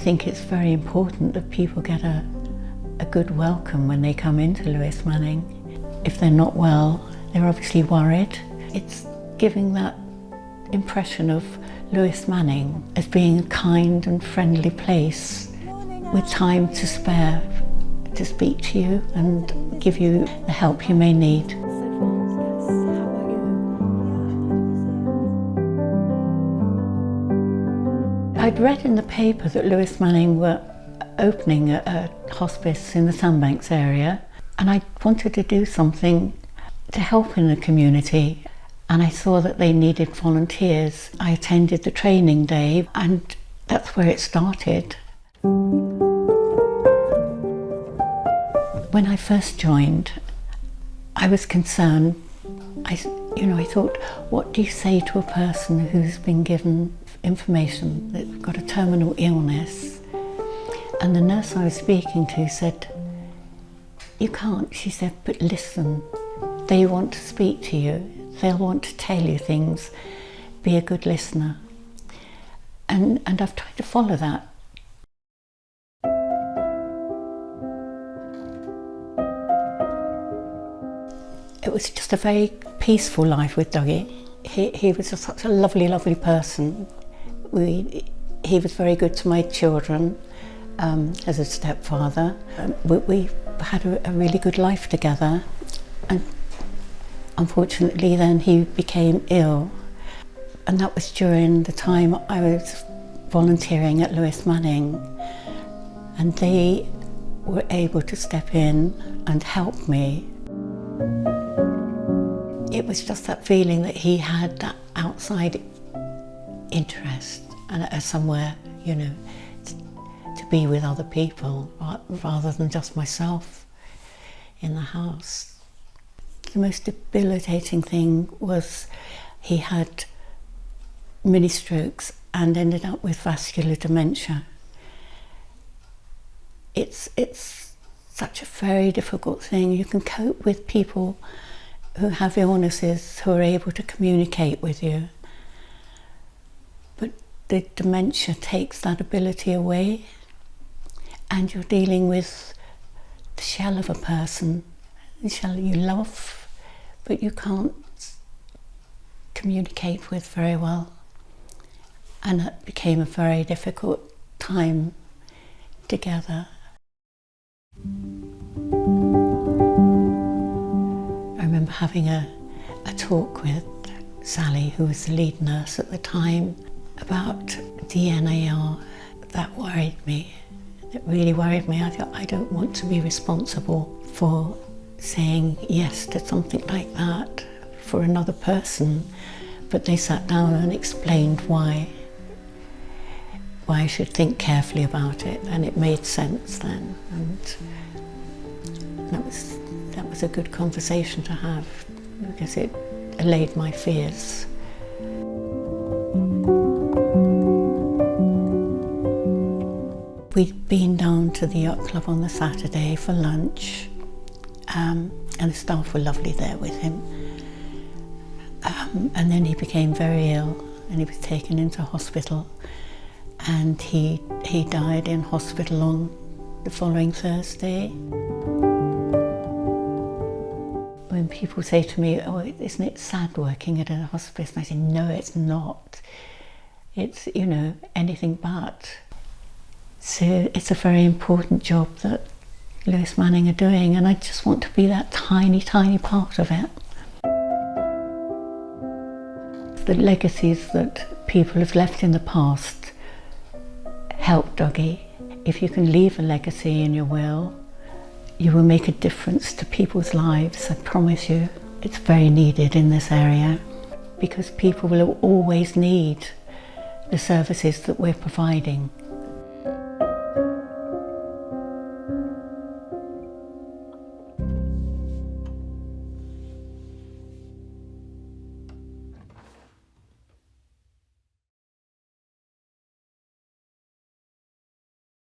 think it's very important that people get a good welcome when they come into Lewis-Manning. If they're not well, they're obviously worried. It's giving that impression of Lewis-Manning as being a kind and friendly place with time to spare to speak to you and give you the help you may need. I'd read in the paper that Lewis-Manning were opening a hospice in the Sandbanks area, and I wanted to do something to help in the community, and I saw that they needed volunteers. I attended the training day, and that's where it started. When I first joined, I was concerned. I thought, what do you say to a person who's been given information that they've got a terminal illness? And the nurse I was speaking to said, you can't. She said, but listen, they want to speak to you. They'll want to tell you things. Be a good listener. And I've tried to follow that. It was just a very peaceful life with Dougie. He was such a lovely, lovely person. He was very good to my children as a stepfather. We had a really good life together, and unfortunately then he became ill, and that was during the time I was volunteering at Lewis-Manning, and they were able to step in and help me. It was just that feeling that he had that outside interest and somewhere, to be with other people rather than just myself in the house. The most debilitating thing was he had mini strokes and ended up with vascular dementia. It's such a very difficult thing. You can cope with people who have illnesses, who are able to communicate with you. But the dementia takes that ability away, and you're dealing with the shell of a person, the shell you love, but you can't communicate with very well. And that became a very difficult time together. I remember having a talk with Sally, who was the lead nurse at the time, about DNAR. That worried me. It really worried me. I thought, I don't want to be responsible for saying yes to something like that for another person. But they sat down and explained why I should think carefully about it, and it made sense then. And that was a good conversation to have, because it allayed my fears. We'd been down to the yacht club on the Saturday for lunch, and the staff were lovely there with him. And then he became very ill, and he was taken into hospital, and he died in hospital on the following Thursday. When people say to me, oh, isn't it sad working at a hospice? And I say, no, it's not. It's, anything but. So it's a very important job that Lewis-Manning are doing, and I just want to be that tiny, tiny part of it. The legacies that people have left in the past help Dougie. If you can leave a legacy in your will, you will make a difference to people's lives, I promise you. It's very needed in this area, because people will always need the services that we're providing.